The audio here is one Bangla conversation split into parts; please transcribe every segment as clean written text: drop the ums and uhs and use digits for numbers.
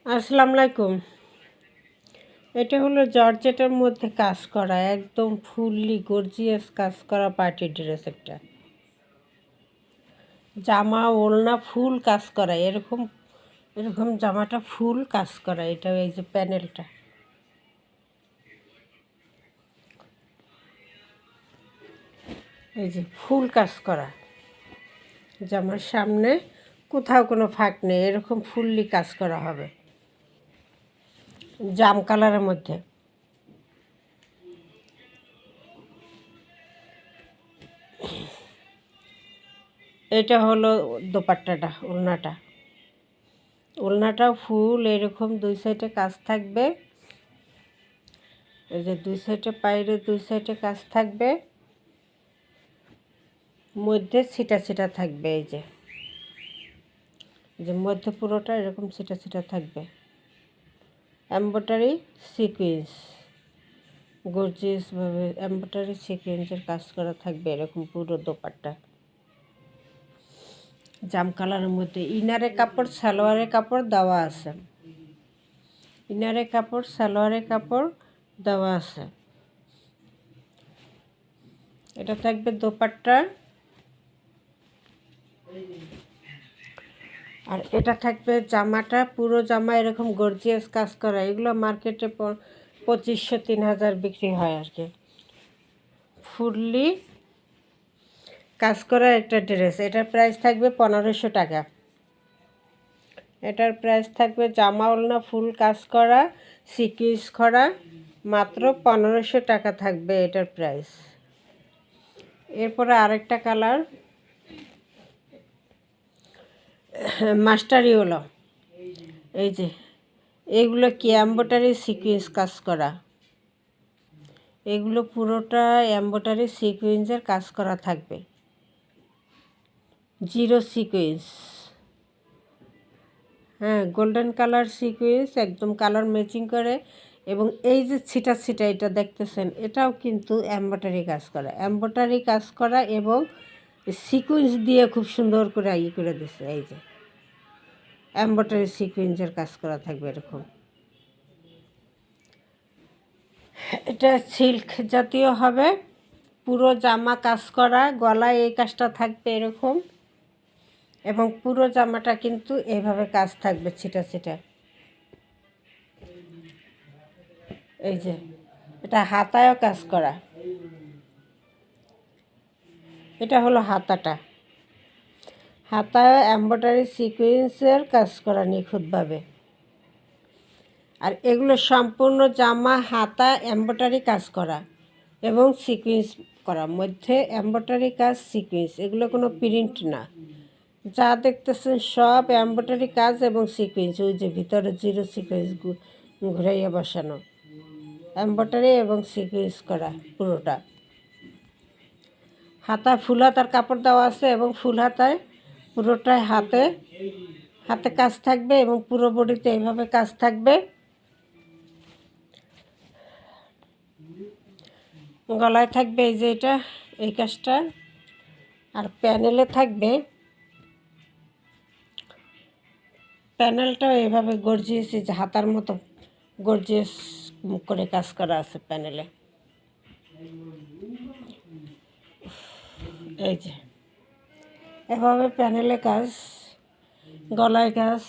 আসসালামু আলাইকুম। এটা হলো জর্জেটের মধ্যে কাজ করা, একদম ফুললি গর্জিয়াস কাজ করা পার্টি ড্রেস। একটা জামা ওড়না ফুল কাজ করা, এরকম এরকম জামাটা ফুল কাজ করা। এটা এই যে প্যানেলটা, এই যে ফুল কাজ করা জামার সামনে কোথাও কোনো ফাঁক নেই, এরকম ফুললি কাজ করা হবে জাম কালারের মধ্যে। এটা হলো দোপাট্টাটা, ওড়নাটা। ওড়নাটাও ফুল এরকম দুই সাইডে কাজ থাকবে। এই যে দুই সাইডে পায়ের দুই সাইডে কাজ থাকবে, মধ্যে ছিটা ছিটা থাকবে। এই যে মধ্যে পুরোটা এরকম ছিটা ছিটা থাকবে। এমব্রয়ডারি সিকোয়েন্স, গর্জিয়াসভাবে এমব্রয়ডারি সিকোয়েন্সের কাজ করা থাকবে এরকম পুরো দোপাট্টা জাম কালারের মধ্যে। ইনারে কাপড় সালোয়ারের কাপড় দেওয়া আছে, ইনারে কাপড় সালোয়ারের কাপড় দেওয়া আছে। এটা থাকবে দোপাট্টা, আর এটা থাকবে জামাটা। পুরো জামা এরকম গর্জিয়াস কাজ করা। এগুলো মার্কেটে 2500-3000 বিক্রি হয় আর কি। ফুললি কাজ করা একটা ড্রেস। এটার প্রাইস থাকবে 1500 টাকা। এটার প্রাইস থাকবে জামা ওড়না ফুল কাজ করা সিকুয়েন্স করা, মাত্র 1500 টাকা থাকবে এটার প্রাইস। এরপরে আরেকটা কালার মাস্টারি হলো। এই যে এগুলো কি এমব্রয়ডারি সিকুয়েন্স কাজ করা, এগুলো পুরোটা এমব্রয়ডারি সিকুয়েন্সের কাজ করা থাকবে, জিরো সিকুয়েন্স। হ্যাঁ, গোল্ডেন কালার সিকুয়েন্স একদম কালার ম্যাচিং করে। এবং এই যে ছিটা ছিটা এটা দেখতেছেন, এটাও কিন্তু এমব্রয়ডারি কাজ করা, এমব্রয়ডারি কাজ করা এবং সিকুয়েন্স দিয়ে খুব সুন্দর করে করে দিচ্ছে। এই যে এমব্রয়ডারি সিকুয়েন্সের কাজ করা থাকবে এরকম। এটা সিল্ক জাতীয় হবে, পুরো জামা কাজ করা, গলায় এই কাজটা থাকবে এরকম, এবং পুরো জামাটা কিন্তু এইভাবে কাজ থাকবে ছিটা ছিটা। এই যে এটা হাতায়ও কাজ করা, এটা হলো হাতাটা, হাতায় এমব্রয়ডারি সিকুয়েন্সের কাজ করা নিখুঁতভাবে। আর এগুলো সম্পূর্ণ জামা হাতা এমব্রয়ডারি কাজ করা এবং সিকুয়েন্স করা, মধ্যে এমব্রয়ডারি কাজ সিকুয়েন্স, এগুলো কোনো প্রিন্ট না। যা দেখতেছেন সব এমব্রয়ডারি কাজ এবং সিকুয়েন্স। ওই যে ভিতরে জিরো সিকুয়েন্স ঘুরাইয়া বসানো, এমব্রয়ডারি এবং সিকুয়েন্স করা পুরোটা। হাতা ফুল হাতার কাপড় দেওয়া আছে এবং ফুল হাতায় পুরোটায় হাতে হাতে কাজ থাকবে এবং পুরো বডিতে এইভাবে কাজ থাকবে। গলায় থাকবে এই যে এটা এই কাজটা, আর প্যানেলে থাকবে, প্যানেলটাও এভাবে গর্জিয়াস, যে হাতার মতো গর্জিয়াস করে কাজ করা আছে প্যানেলে। এই যে এভাবে প্যানেলে কাজ, গলায় কাজ।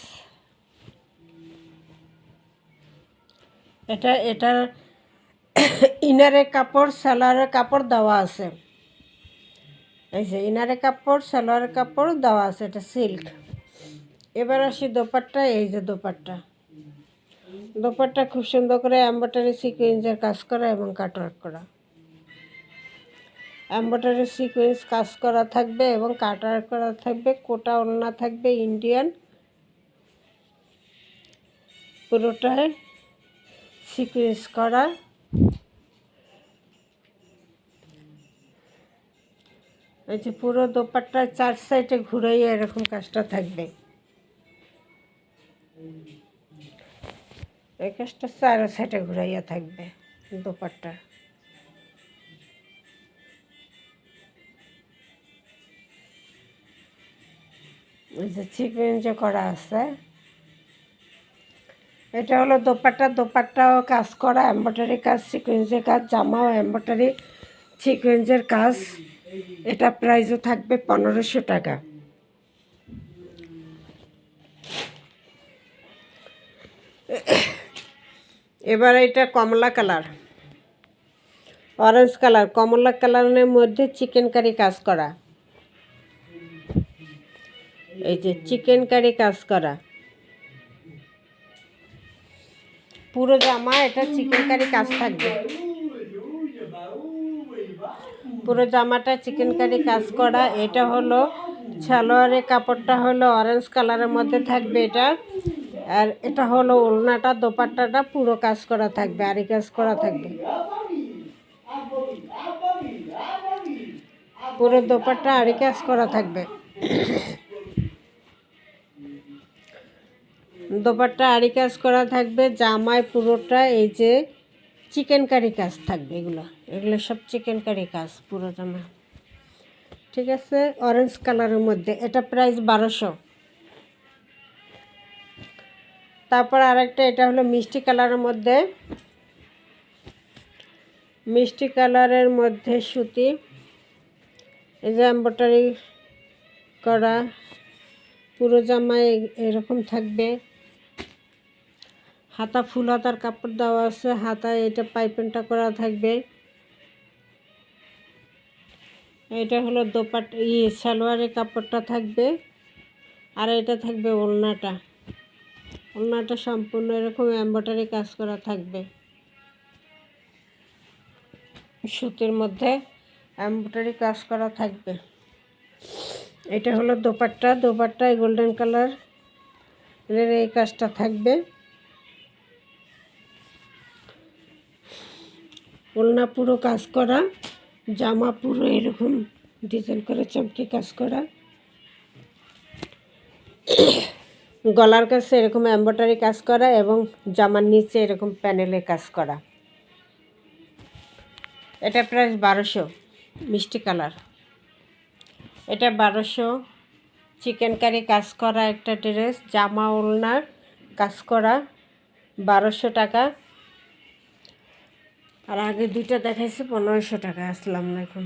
এটার ইনারে কাপড় সালোয়ারের কাপড় দেওয়া আছে। এই যে ইনারে কাপড় সালোয়ারের কাপড় দেওয়া আছে, এটা সিল্ক। এবার আসি দোপাট্টা। এই যে দোপাট্টা, দোপাট্টা খুব সুন্দর করে এমব্রয়ডারি সিকোয়েন্সের কাজ করা এবং কাটওয়ার্ক করা, এমব্রয়ডারি সিকোয়েন্স কাজ করা থাকবে এবং কাটওয়ার্ক করা থাকবে। কোটা ওড়না থাকবে ইন্ডিয়ান, পুরোটায় সিকোয়েন্স করা। এই যে পুরো দোপাট্টার 4 সাইডে ঘুরাইয়া এরকম কাজটা থাকবে। এই কাজটা 4 সাইডে ঘুরাইয়া থাকবে দোপাট্টা। এই যে সিকোয়েন্সে করা আছে, এটা হলো দোপাট্টা, দোপাট্টাও কাজ করা, এমব্রয়ডারি কাজ, সিকোয়েন্সের কাজ, জামাও এমব্রয়ডারি সিকোয়েন্সের কাজ। এটা প্রাইসও থাকবে 1500 টাকা। এবার এটা কমলা কালার, অরেঞ্জ কালার, কমলা কালারের মধ্যে চিকেন কারি কাজ করা। এই যে চিকেন কারি কাজ করা পুরো জামা, এটা চিকেন কারি কাজ থাকবে। পুরো জামাটা চিকেন কারি কাজ করা। এটা হলো সালোয়ারের কাপড়টা হলো অরেঞ্জ কালারের মধ্যে থাকবে এটা। আর এটা হলো ওড়নাটা, দোপাট্টাটা পুরো কাজ করা থাকবে, আরি কাজ করা থাকবে। পুরো দোপাট্টা আরি কাজ করা থাকবে। দোপাট্টা আরি কাজ করা থাকবে। জামায় পুরোটা এই যে চিকেন কারি কাজ থাকবে। এগুলো সব চিকেন কারি কাজ পুরো জামা। ঠিক আছে, অরেঞ্জ কালারের মধ্যে। এটা প্রাইস 1200। তারপর আরেকটা, এটা হলো মিষ্টি কালারের মধ্যে, মিষ্টি কালারের মধ্যে সুতি, এই যে এমব্রয়ডারি করা পুরো জামায় এরকম থাকবে। হাতা ফুল হাতার কাপড় দেওয়া আছে, হাতায় এটা পাইপিংটা করা থাকবে। এটা হলো দোপাট্টা, সালোয়ারের কাপড়টা থাকবে। আর এটা থাকবে ওড়নাটা, ওড়নাটা সম্পূর্ণ এরকম এমব্রয়ডারি কাজ করা থাকবে। সুতির মধ্যে এমব্রয়ডারি কাজ করা থাকবে। এটা হলো দোপাট্টা, দোপাট্টায় গোল্ডেন কালার এই কাজটা থাকবে। ওড়না পুরো কাজ করা, জামা পুরো এরকম ডিজাইন করে চমকি কাজ করা। গলার কাছে এরকম এমব্রয়ডারি কাজ করা এবং জামার নিচে এরকম প্যানেলে কাজ করা। এটা প্রাইস 1200, মিষ্টি কালার। এটা 1200। চিকেন কারি কাজ করা একটা ড্রেস, জামা ওড়নার কাজ করা, 1200 টাকা। আর আগে দুইটা দেখাইছি 1500 টাকা। আসসালামু আলাইকুম।